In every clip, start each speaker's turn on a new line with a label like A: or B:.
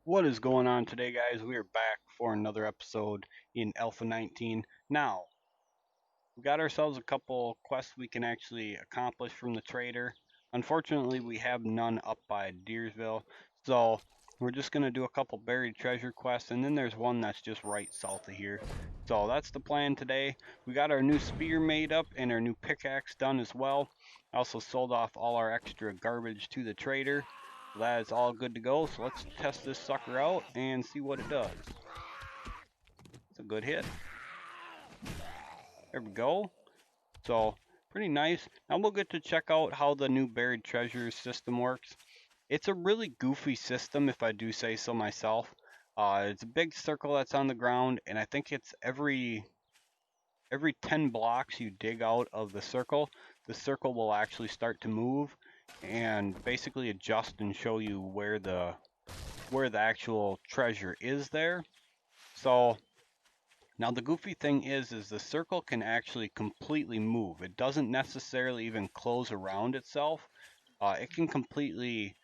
A: What is going on today, guys? We are back for another episode in Alpha 19. Now, we got ourselves a couple quests we can actually accomplish from the trader. Unfortunately, we have none up by Deersville, so we're just going to do a couple buried treasure quests, and then there's one that's just right south of here. So that's the plan today. We got our new spear made up and our new pickaxe done as well. Also sold off all our extra garbage to the trader. So that is all good to go. So let's test this sucker out and see what it does. It's a good hit. There we go. So pretty nice. Now we'll get to check out how the new buried treasures system works. It's a really goofy system, if I do say so myself. It's a big circle that's on the ground, and I think it's every 10 blocks you dig out of the circle will actually start to move and basically adjust and show you where the actual treasure is there. So now the goofy thing is the circle can actually completely move. It doesn't necessarily even close around itself. It can completely,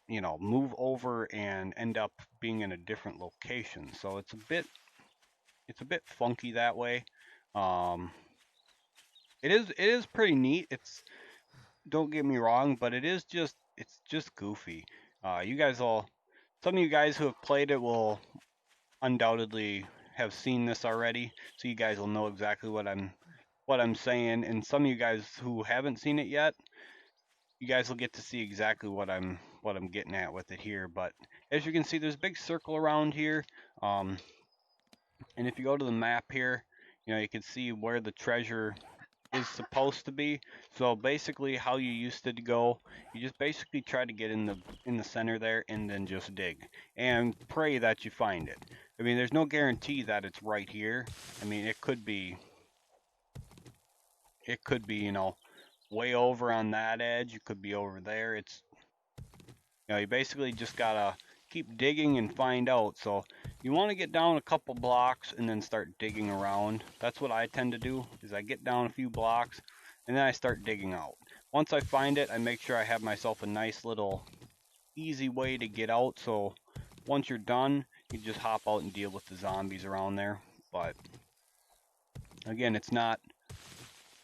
A: move over and end up being in a different location. So it's a bit funky that way. Um, it is pretty neat. It's Don't get me wrong, but it's just goofy. You guys will Some of you guys who have played it will undoubtedly have seen this already, so you guys will know exactly what I'm saying. And some of you guys who haven't seen it yet, you guys will get to see exactly what I'm getting at with it here. But as you can see, there's a big circle around here. Um, and if you go to the map here, you can see where the treasure is supposed to be. So basically how you used to go, you just basically try to get in the center there and then just dig and pray that you find it. I mean, there's no guarantee that it's right here. I mean, it could be way over on that edge. It could be over there. You basically just gotta keep digging and find out. So you want to get down a couple blocks and then start digging around. That's what I tend to do, is I get down a few blocks and then I start digging out. Once I find it, I make sure I have myself a nice little easy way to get out. So once you're done, you just hop out and deal with the zombies around there. But again, it's not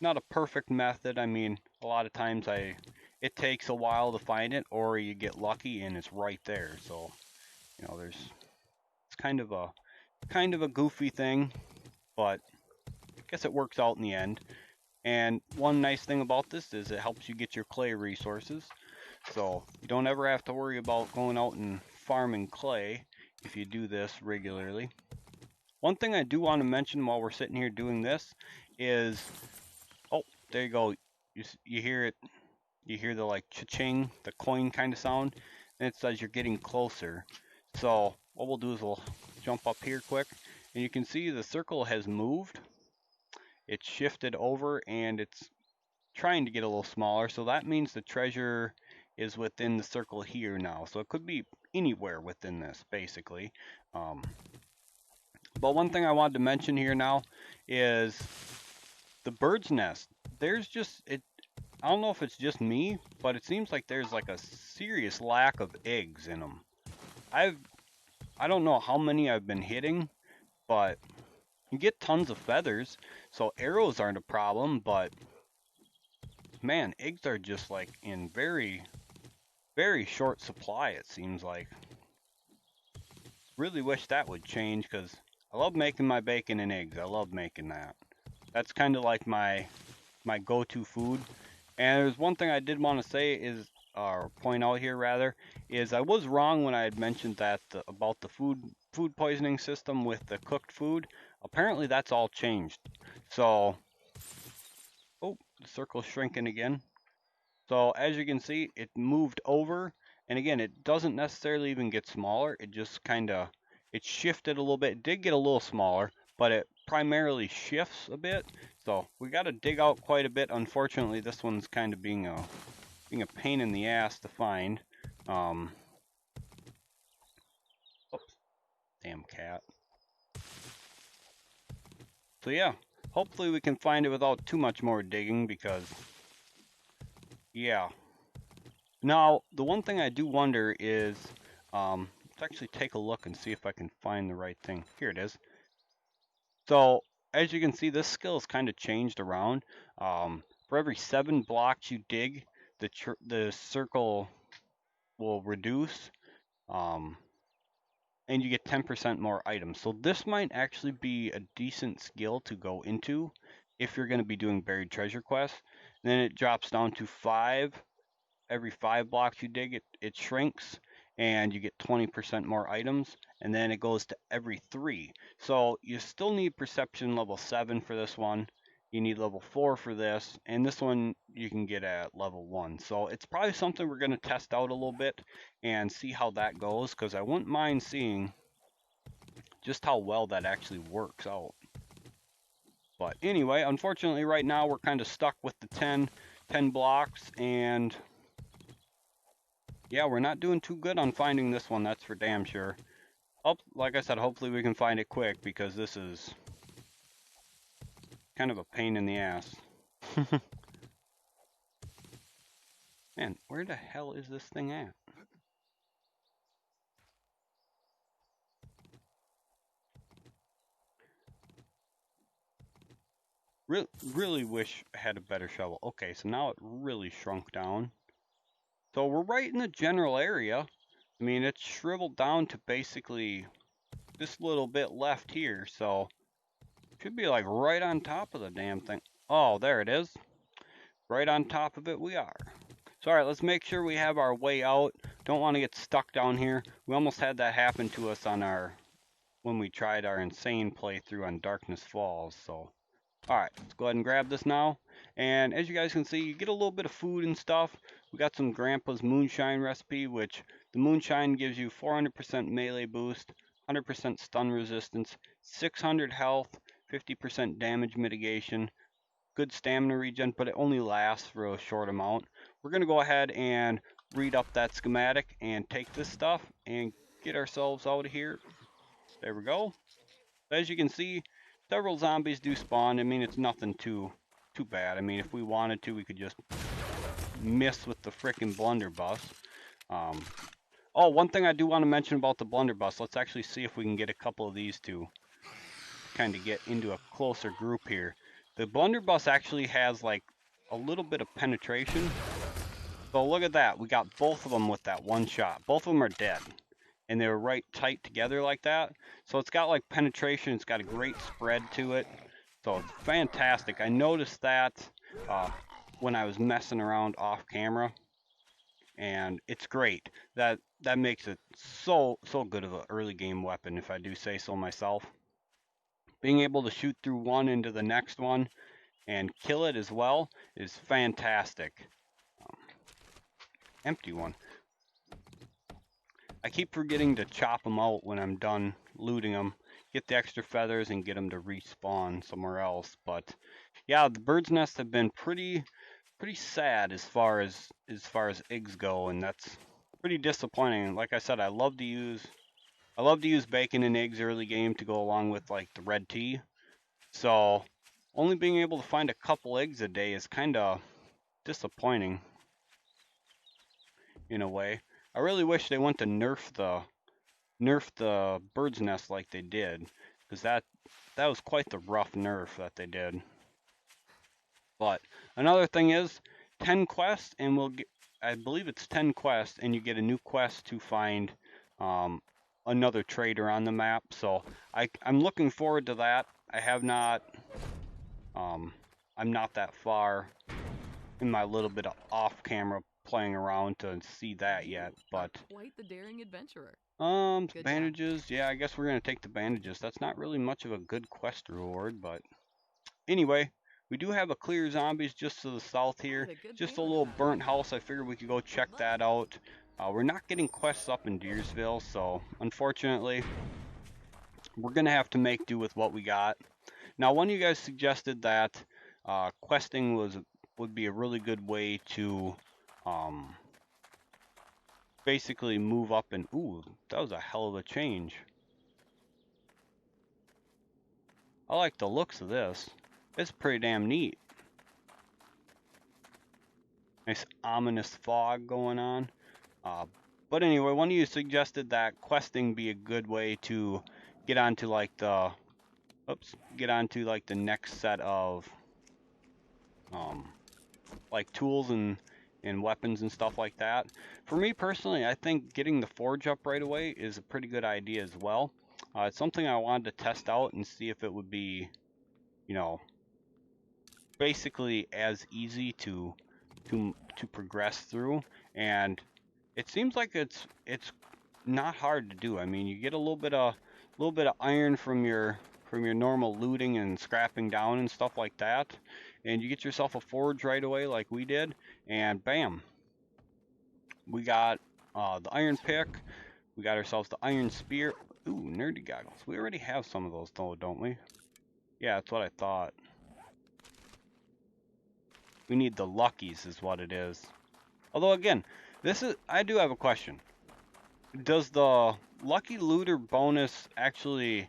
A: a perfect method. I mean, a lot of times it takes a while to find it, or you get lucky and it's right there. So it's kind of a goofy thing, but I guess it works out in the end. And one nice thing about this is it helps you get your clay resources. So you don't ever have to worry about going out and farming clay if you do this regularly. One thing I do want to mention while we're sitting here doing this is, oh, there you go. You hear it. You hear the like cha-ching, the coin kind of sound, and it says you're getting closer. So what we'll do is we'll jump up here quick, and you can see the circle has moved. It's shifted over, and it's trying to get a little smaller. So that means the treasure is within the circle here now. So it could be anywhere within this, basically. Um, but one thing I wanted to mention here now is the bird's nest. There's just it. I don't know if it's just me, but it seems like there's like a serious lack of eggs in them. I've I don't know how many I've been hitting, but you get tons of feathers, so arrows aren't a problem. But man, eggs are just like in very very short supply. It seems like. Really wish that would change because I love making my bacon and eggs. I love making that. That's kind of like my go-to food. And there's one thing I did want to say is, or point out here rather, is I was wrong when I had mentioned that about the food poisoning system with the cooked food. Apparently that's all changed. So, oh, the circle's shrinking again. So as you can see, it moved over, and again, it doesn't necessarily even get smaller. It just it shifted a little bit. It did get a little smaller, but it primarily shifts a bit. So we got to dig out quite a bit. Unfortunately, this one's kind of being a pain in the ass to find. Um, Oops, damn cat. So yeah, hopefully we can find it without too much more digging because, yeah. Now, the one thing I do wonder is, Let's actually take a look and see if I can find the right thing. Here it is. So as you can see, this skill is kind of changed around. For every 7 blocks you dig, the circle will reduce, um, and you get 10% more items. So this might actually be a decent skill to go into if you're going to be doing buried treasure quests. Then it drops down to 5. Every 5 blocks you dig, it shrinks, and you get 20% more items. And then it goes to every 3. So you still need perception level 7 for this one. You need level 4 for this, and this one you can get at level 1. So it's probably something we're going to test out a little bit and see how that goes, because I wouldn't mind seeing just how well that actually works out. But anyway, unfortunately right now we're kind of stuck with the 10 blocks, and yeah, we're not doing too good on finding this one, that's for damn sure. Like I said, hopefully we can find it quick, because this is kind of a pain in the ass. Man, where the hell is this thing at? Really wish I had a better shovel. Okay, so now it really shrunk down. So we're right in the general area. I mean, it's shriveled down to basically this little bit left here, so should be like right on top of the damn thing. Oh, there it is. Right on top of it we are. So alright, let's make sure we have our way out. Don't want to get stuck down here. We almost had that happen to us on when we tried our insane playthrough on Darkness Falls. So alright, let's go ahead and grab this now. And as you guys can see, you get a little bit of food and stuff. We got some Grandpa's Moonshine recipe, which the Moonshine gives you 400% melee boost, 100% stun resistance, 600 health, 50% damage mitigation, good stamina regen, but it only lasts for a short amount. We're going to go ahead and read up that schematic and take this stuff and get ourselves out of here. There we go. As you can see, several zombies do spawn. I mean, it's nothing too bad. I mean, if we wanted to, we could just miss with the frickin' blunderbuss. Oh, one thing I do want to mention about the blunderbuss, let's actually see if we can get a couple of these to kind of get into a closer group here. The blunderbuss actually has like a little bit of penetration. So look at that. We got both of them with that one shot. Both of them are dead. And they're right tight together like that. So it's got like penetration. It's got a great spread to it. So it's fantastic. I noticed that when I was messing around off camera. And it's great. That makes it so good of an early game weapon, if I do say so myself. Being able to shoot through one into the next one and kill it as well is fantastic. Empty one. I keep forgetting to chop them out when I'm done looting them, get the extra feathers and get them to respawn somewhere else. But yeah, the bird's nests have been pretty sad as far as eggs go, and that's pretty disappointing. Like I said, I love to use bacon and eggs early game to go along with like the red tea. So only being able to find a couple eggs a day is kind of disappointing in a way. I really wish they went to nerf the bird's nest like they did, because that was quite the rough nerf that they did. But another thing is 10 quests, and we'll get, I believe it's 10 quests, and you get a new quest to find another trader on the map. So I'm looking forward to that. I have not, I'm not that far in my little bit of off-camera playing around to see that yet, but
B: quite the daring adventurer.
A: Bandages. Yeah, I guess we're gonna take the bandages. That's not really much of a good quest reward, but anyway, we do have a clear zombies just to the south here. Just a little burnt house. I figured we could go check that out. We're not getting quests up in Deersville, so unfortunately, we're gonna have to make do with what we got. Now, one of you guys suggested that questing would be a really good way to basically move up and ooh, that was a hell of a change. I like the looks of this. It's pretty damn neat. Nice ominous fog going on. But anyway, one of you suggested that questing be a good way to get onto like the, get onto like the next set of like tools and weapons and stuff like that. For me personally, I think getting the forge up right away is a pretty good idea as well. It's something I wanted to test out and see if it would be, you know, basically as easy to progress through, and it seems like it's not hard to do. I mean, you get a little bit of iron from your normal looting and scrapping down and stuff like that, and you get yourself a forge right away like we did, and bam, we got the iron pick, we got ourselves the iron spear. Ooh, nerdy goggles. We already have some of those though, don't we? Yeah, that's what I thought. We need the luckies is what it is. Although again, I do have a question. Does the lucky looter bonus actually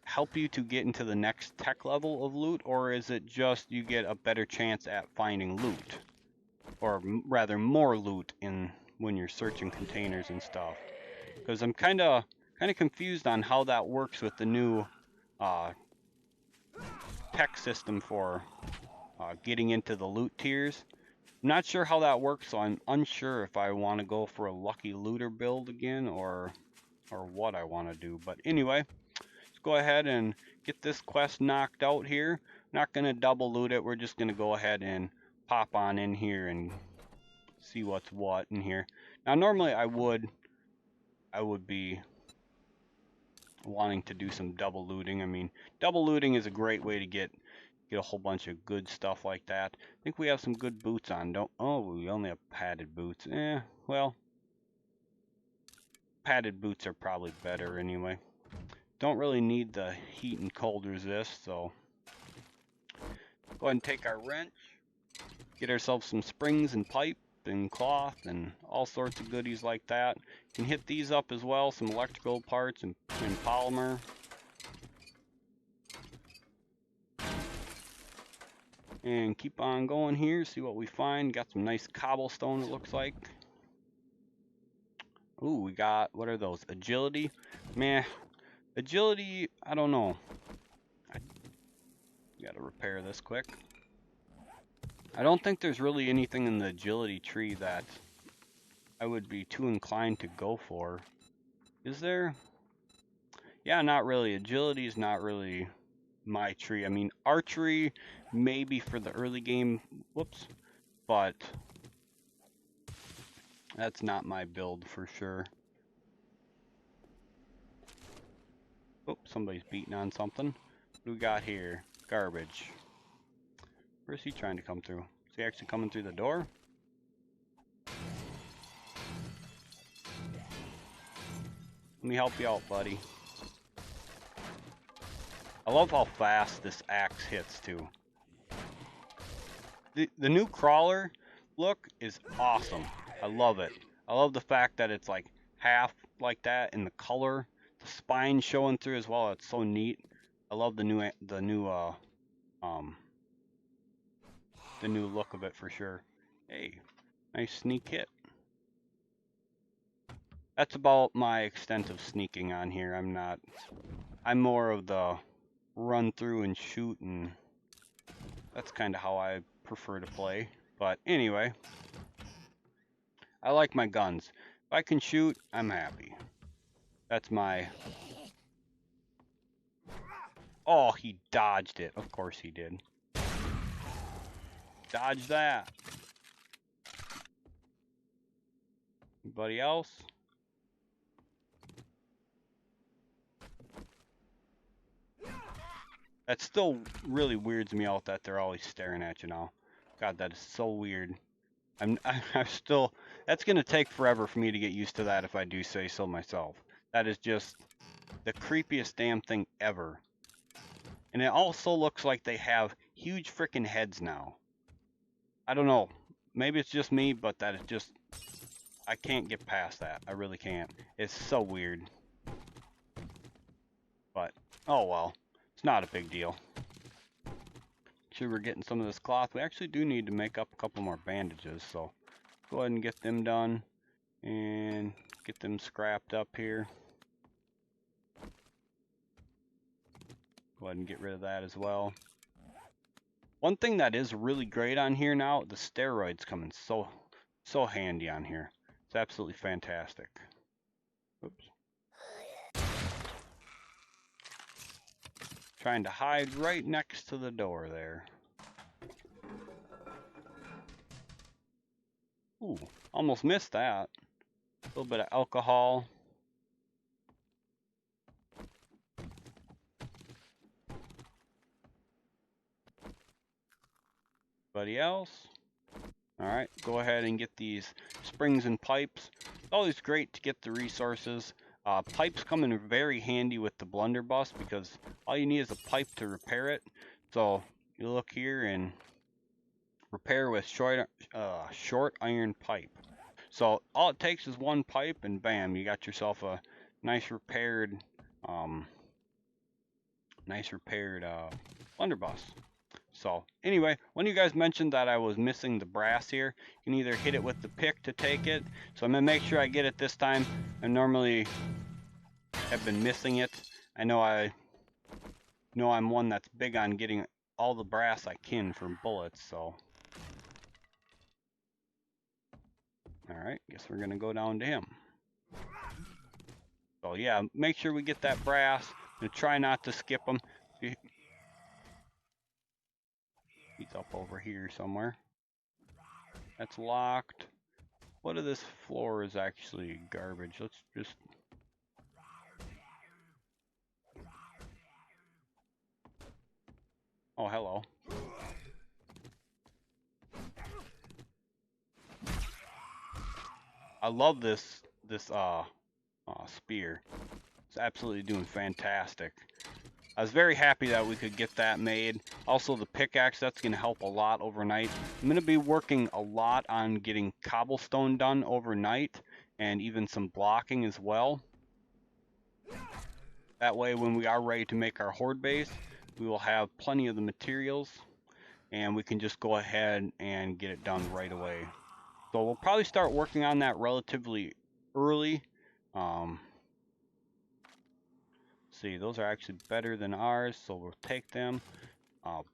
A: help you to get into the next tech level of loot, or is it just you get a better chance at finding loot, or rather more loot when you're searching containers and stuff? Because I'm kind of confused on how that works with the new tech system for getting into the loot tiers. I'm not sure how that works, so I'm unsure if I want to go for a lucky looter build again or what I want to do. But anyway, let's go ahead and get this quest knocked out here. Not going to double loot it. We're just going to go ahead and pop on in here and see what's what in here. Now normally I would be wanting to do some double looting. I mean, double looting is a great way to get a whole bunch of good stuff like that. I think we have some good boots on. We only have padded boots. Well, padded boots are probably better anyway. Don't really need the heat and cold resist, so go ahead and take our wrench, get ourselves some springs and pipe and cloth and all sorts of goodies like that. Can hit these up as well, some electrical parts and polymer. And keep on going here, see what we find. Got some nice cobblestone, it looks like. Ooh, we got, what are those? Agility? Meh. Agility, I don't know. I gotta repair this quick. I don't think there's really anything in the agility tree that I would be too inclined to go for. Is there? Yeah, not really. Agility is not really my tree. I mean, archery maybe for the early game, whoops, but that's not my build for sure. Oh, somebody's beating on something. What do we got here? Garbage. Where's he trying to come through? Is he actually coming through the door? Let me help you out, buddy. I love how fast this axe hits too. The new crawler look is awesome. I love it. I love the fact that it's like half like that in the color, the spine showing through as well. It's so neat. I love the new look of it for sure. Hey, nice sneak hit. That's about my extent of sneaking on here. I'm more of the run through and shoot, and that's kind of how I prefer to play. But anyway, I like my guns. If I can shoot, I'm happy. That's my... Oh, he dodged it. Of course he did. Dodge that. Anybody else? That still really weirds me out that they're always staring at you now. God, that is so weird. I'm still... That's going to take forever for me to get used to that if I do say so myself. That is just the creepiest damn thing ever. And it also looks like they have huge freaking heads now. I don't know. Maybe it's just me, but that is just... I can't get past that. I really can't. It's so weird. But, oh well. It's not a big deal. Sure, we're getting some of this cloth. We actually do need to make up a couple more bandages, so go ahead and get them done. And get them scrapped up here. Go ahead and get rid of that as well. One thing that is really great on here now, the steroids come in so handy on here. It's absolutely fantastic. Oops. Trying to hide right next to the door there. Ooh, almost missed that. A little bit of alcohol. Anybody else? Alright, go ahead and get these springs and pipes. It's always great to get the resources. Pipes come in very handy with the blunderbuss because all you need is a pipe to repair it. So you look here and repair with short iron pipe. So all it takes is one pipe and bam, you got yourself a nice repaired blunderbuss. So anyway, one of you guys mentioned that I was missing the brass here. You can either hit it with the pick to take it. So I'm gonna make sure I get it this time. I normally have been missing it. I know I'm one that's big on getting all the brass I can from bullets, so. Alright, guess we're gonna go down to him. So yeah, make sure we get that brass and try not to skip him. He's up over here somewhere. That's locked. What of this floor is actually garbage? Let's just... Oh, hello. I love this spear. It's absolutely doing fantastic. I was very happy that we could get that made. Also the pickaxe, that's going to help a lot overnight. I'm going to be working a lot on getting cobblestone done overnight and even some blocking as well. That way when we are ready to make our horde base, we will have plenty of the materials and we can just go ahead and get it done right away. So we'll probably start working on that relatively early. See, those are actually better than ours, so we'll take them.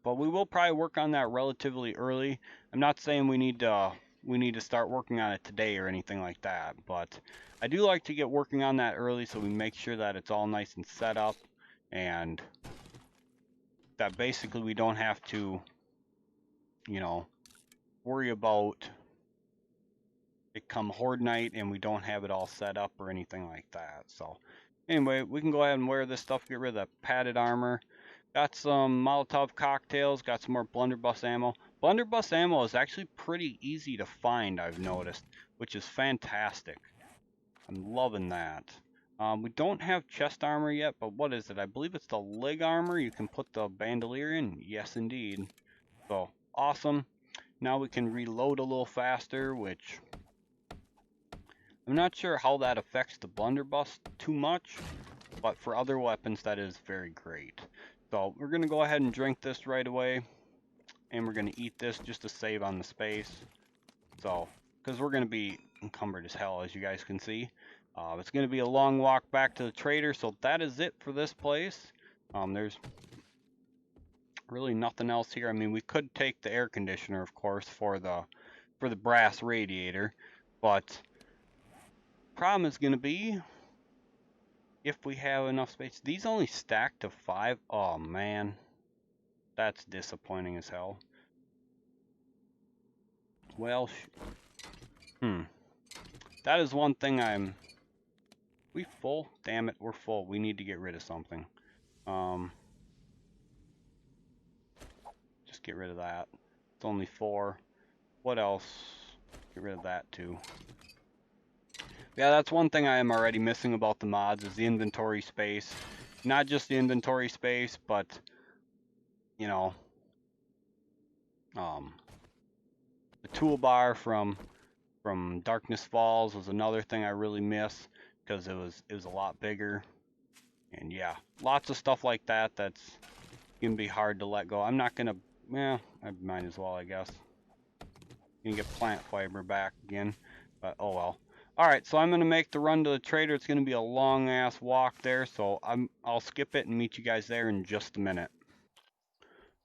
A: But we will probably work on that relatively early. I'm not saying we need to start working on it today or anything like that, but I do like to get working on that early so we make sure that it's all nice and set up and that basically we don't have to, you know, worry about it come horde night and we don't have it all set up or anything like that. So anyway, we can go ahead and wear this stuff, get rid of that padded armor. Got some Molotov cocktails, got some more blunderbuss ammo. Blunderbuss ammo is actually pretty easy to find, I've noticed, which is fantastic. I'm loving that. We don't have chest armor yet, but what is it? I believe it's the leg armor. You can put the bandolier in. Yes, indeed. So, awesome. Now we can reload a little faster, which I'm not sure how that affects the blunderbuss too much, but for other weapons that is very great. So we're going to go ahead and drink this right away, and we're going to eat this just to save on the space. So, because we're going to be encumbered as hell, as you guys can see. It's going to be a long walk back to the trader, so that is it for this place. There's really nothing else here. I mean, we could take the air conditioner, of course, for the brass radiator, but problem is going to be if we have enough space. These only stack to 5. Oh man, that's disappointing as hell. Well, that is one thing we full? Damn it, we're full. We need to get rid of something. Just get rid of that. It's only 4. What else? Get rid of that too. Yeah, that's one thing I am already missing about the mods is the inventory space. Not just the inventory space, but you know, the toolbar from Darkness Falls was another thing I really miss because it was a lot bigger. And yeah, lots of stuff like that that's gonna be hard to let go. I'm not gonna, I might as well, I guess. You can get plant fiber back again, but oh well. Alright, so I'm going to make the run to the trader. It's going to be a long ass walk there, so I'll skip it and meet you guys there in just a minute.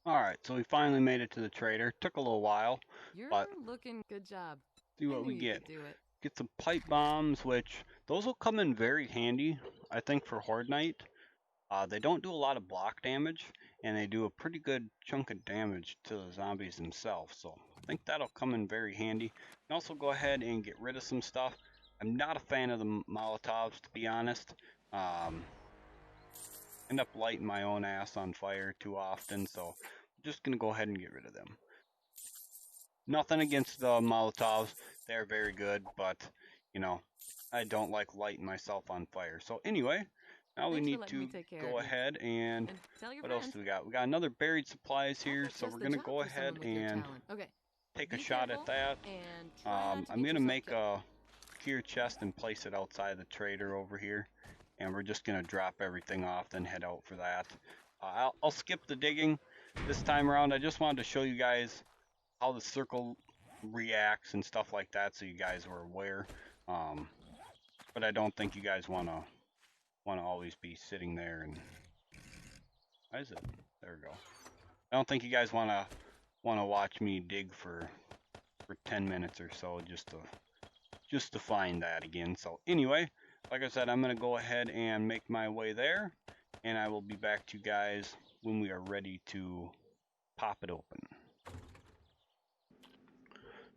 A: Alright, so we finally made it to the trader. Took a little while,
B: You're
A: but
B: looking good job.
A: see
B: I
A: what
B: knew
A: we
B: you
A: get.
B: could do it.
A: Get some pipe bombs, which those will come in very handy, I think, for Horde Knight. They don't do a lot of block damage, and they do a pretty good chunk of damage to the zombies themselves, so I think that'll come in very handy. You can also go ahead and get rid of some stuff. I'm not a fan of the Molotovs, to be honest. End up lighting my own ass on fire too often, so I'm just going to go ahead and get rid of them. Nothing against the Molotovs, they're very good, but, you know, I don't like lighting myself on fire. So anyway, now we
B: Thanks for
A: need
B: letting me
A: to
B: take care
A: go
B: of you.
A: ahead and
B: And tell your
A: what else
B: friends.
A: do we got? We got another buried supplies
B: That
A: here,
B: was
A: so
B: just
A: we're
B: the
A: gonna
B: job
A: go
B: for someone
A: ahead
B: with your
A: and
B: talent. Okay.
A: take a
B: Be
A: shot at
B: careful
A: that.
B: and try not to
A: I'm
B: get
A: gonna
B: yourself
A: make
B: killed.
A: a cure chest and place it outside the trader over here, and we're just gonna drop everything off, then head out for that. I'll skip the digging this time around. I just wanted to show you guys how the circle reacts and stuff like that, so you guys were aware. But I don't think you guys wanna always be sitting there and why is it? There we go. I don't think you guys wanna watch me dig for 10 minutes or so just to find that again. So anyway, like I said, I'm gonna go ahead and make my way there, and I will be back to you guys when we are ready to pop it open.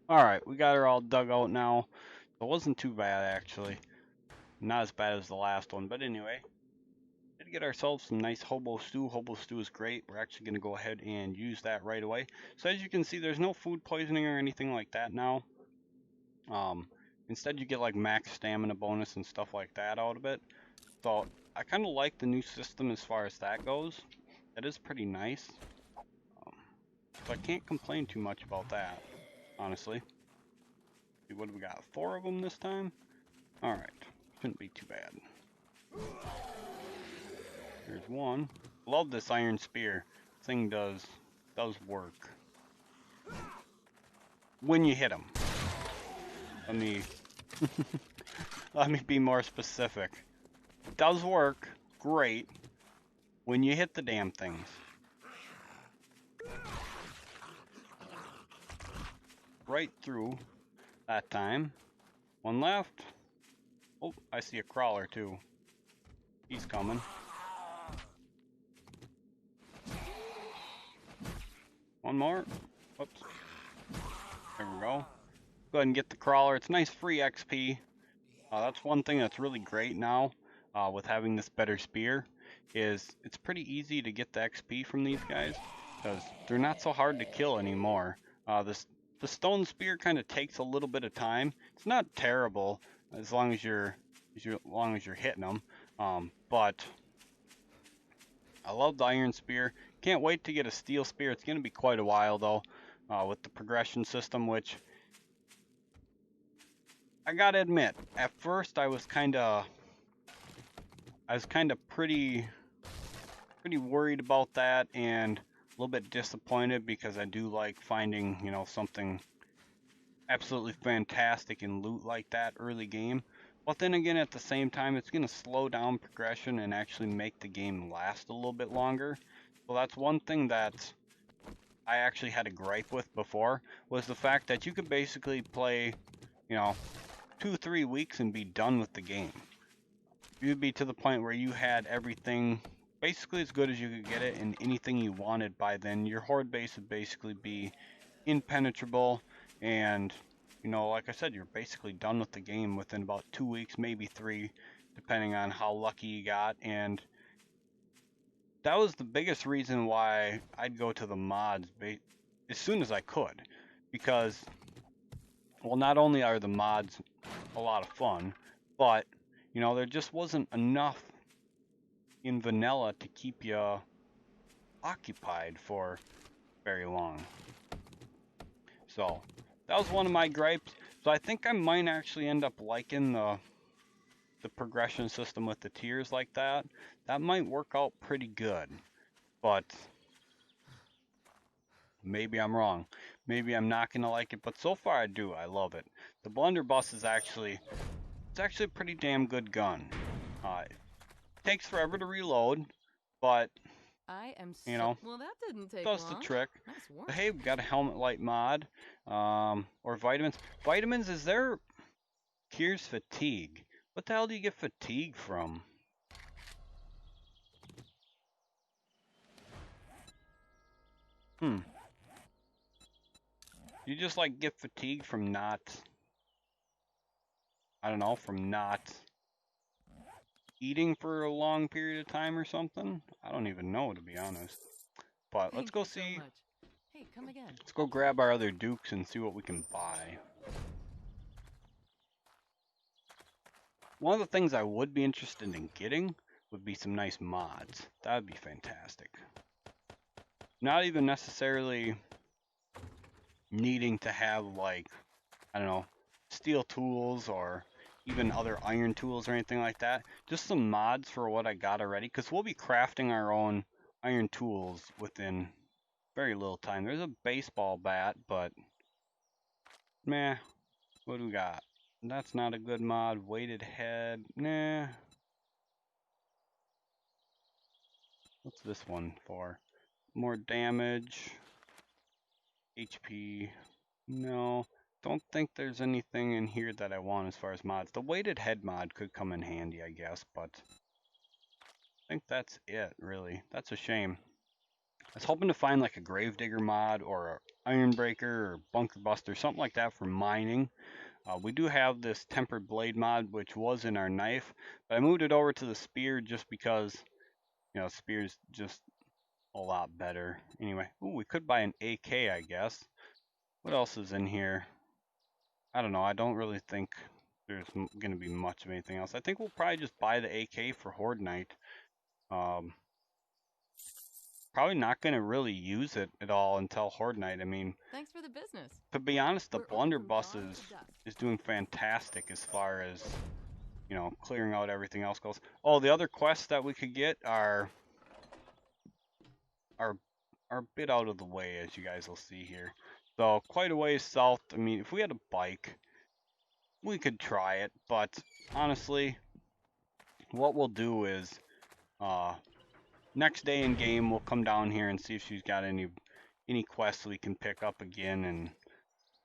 A: Alright, we got her all dug out now. It wasn't too bad actually. Not as bad as the last one, but anyway. Did get ourselves some nice hobo stew. Hobo stew is great. We're actually going to go ahead and use that right away. So as you can see, there's no food poisoning or anything like that now. Instead you get like max stamina bonus and stuff like that out of it. So I kind of like the new system as far as that goes. That is pretty nice. So I can't complain too much about that, honestly. What do we got? 4 of them this time? Alright, shouldn't be too bad. There's one. Love this iron spear. Thing does work. When you hit them. Let me let me be more specific. It does work great when you hit the damn things. Right through that time. One left. Oh, I see a crawler too. He's coming. One more. Whoops. There we go. Go ahead and get the crawler. It's nice free XP. That's one thing that's really great now with having this better spear is it's pretty easy to get the XP from these guys because they're not so hard to kill anymore. The stone spear kind of takes a little bit of time. It's not terrible as long as you're hitting them. But I love the iron spear. Can't wait to get a steel spear. It's going to be quite a while though with the progression system, which I gotta admit, at first I was kind of pretty worried about that and a little bit disappointed because I do like finding, you know, something absolutely fantastic in loot like that early game. But then again, at the same time, it's going to slow down progression and actually make the game last a little bit longer. So that's one thing that I actually had a gripe with before, was the fact that you could basically play, you know, 2-3 weeks and be done with the game. You'd be to the point where you had everything basically as good as you could get it and anything you wanted by then. Your horde base would basically be impenetrable, and you know, like I said, you're basically done with the game within about 2 weeks, maybe 3, depending on how lucky you got. And that was the biggest reason why I'd go to the mods as soon as I could, because well, not only are the mods a lot of fun, but you know, there just wasn't enough in vanilla to keep you occupied for very long. So that was one of my gripes. So I think I might actually end up liking the progression system with the tiers like that. That might work out pretty good, but maybe I'm wrong. Maybe I'm not gonna like it, but so far I do. I love it. The blunderbuss is actually It's actually a pretty damn good gun. It takes forever to reload, but
B: I am
A: you
B: so.
A: know,
B: Well, that didn't take
A: does the
B: long.
A: trick.
B: Nice work.
A: But hey, we've got a helmet light mod, or vitamins. Vitamins, is there cures fatigue? What the hell do you get fatigue from? You just like get fatigue from not, I don't know, from not eating for a long period of time or something? I don't even know, to be honest. But let's
B: Thank
A: go
B: you so
A: see,
B: much. Hey, come again.
A: let's go grab our other dukes and see what we can buy. One of the things I would be interested in getting would be some nice mods. That would be fantastic. Not even necessarily needing to have, like, I don't know, steel tools or even other iron tools or anything like that. Just some mods for what I got already, because we'll be crafting our own iron tools within very little time. There's a baseball bat, but meh, what do we got? That's not a good mod. Weighted head, nah. What's this one for? More damage, HP, no. Don't think there's anything in here that I want as far as mods. The weighted head mod could come in handy, I guess, but I think that's it, really. That's a shame. I was hoping to find like a Gravedigger mod or a Iron Breaker or Bunker Buster, something like that for mining. We do have this Tempered Blade mod, which was in our knife, but I moved it over to the spear just because, you know, spear's just a lot better. Anyway, ooh, we could buy an AK, I guess. What else is in here? I don't know. I don't really think there's going to be much of anything else. I think we'll probably just buy the AK for Horde Night. Um, Probably not going to really use it at all until Horde Night. I mean,
B: Thanks for the business.
A: to be honest, the
B: We're open from
A: blunderbuss
B: dawn to dusk.
A: is doing fantastic as far as, you know, clearing out everything else goes. Oh, the other quests that we could get are a bit out of the way, as you guys will see here. So quite a ways south. I mean, if we had a bike, we could try it, but honestly, what we'll do is uh, next day in game we'll come down here and see if she's got any quests we can pick up again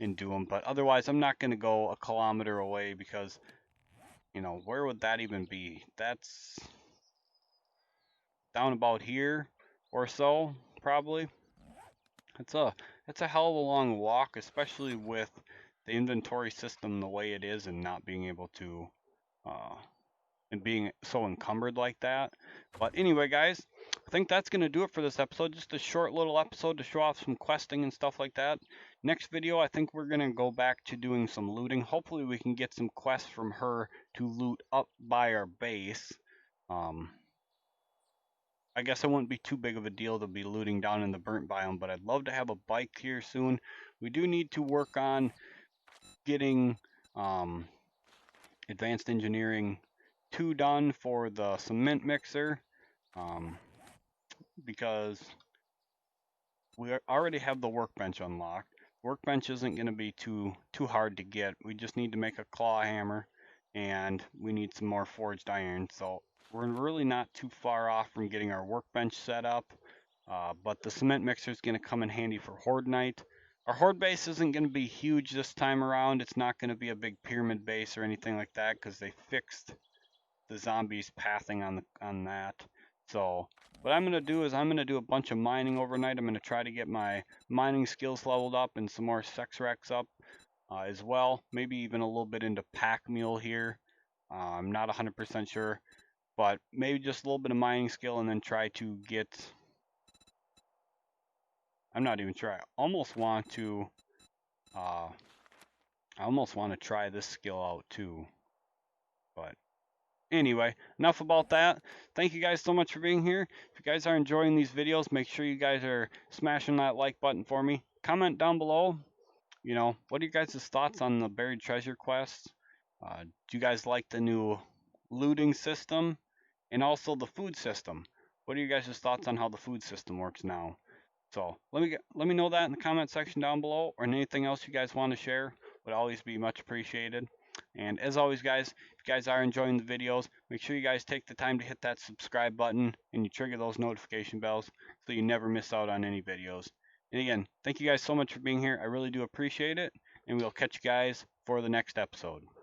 A: and do them. But otherwise, I'm not going to go a kilometer away because, you know, where would that even be? That's down about here or so, probably. It's a hell of a long walk, especially with the inventory system the way it is and not being able to uh, and being so encumbered like that. But anyway, guys, I think that's going to do it for this episode. Just a short little episode to show off some questing and stuff like that. Next video, I think we're going to go back to doing some looting. Hopefully we can get some quests from her to loot up by our base. I guess it wouldn't be too big of a deal to be looting down in the burnt biome, but I'd love to have a bike here soon. We do need to work on getting advanced engineering 2 done for the cement mixer, because we already have the workbench unlocked. Workbench isn't going to be too hard to get. We just need to make a claw hammer, and we need some more forged iron. So we're really not too far off from getting our workbench set up. But the cement mixer is going to come in handy for Horde Night. Our Horde base isn't going to be huge this time around. It's not going to be a big pyramid base or anything like that because they fixed the zombies pathing on that. So what I'm going to do is I'm going to do a bunch of mining overnight. I'm going to try to get my mining skills leveled up and some more sex racks up as well. Maybe even a little bit into pack mule here. I'm not 100% sure, but maybe just a little bit of mining skill and then try to get, I'm not even sure. I almost want to try this skill out too, but anyway, enough about that. Thank you guys so much for being here. If you guys are enjoying these videos, make sure you guys are smashing that like button for me. Comment down below, you know, what are your guys' thoughts on the buried treasure quest? Do you guys like the new looting system and also the food system? What are you guys' thoughts on how the food system works now? So let me know that in the comment section down below, or anything else you guys want to share would always be much appreciated. And as always, guys, if you guys are enjoying the videos, make sure you guys take the time to hit that subscribe button and you trigger those notification bells so you never miss out on any videos. And again, thank you guys so much for being here. I really do appreciate it. And we'll catch you guys for the next episode.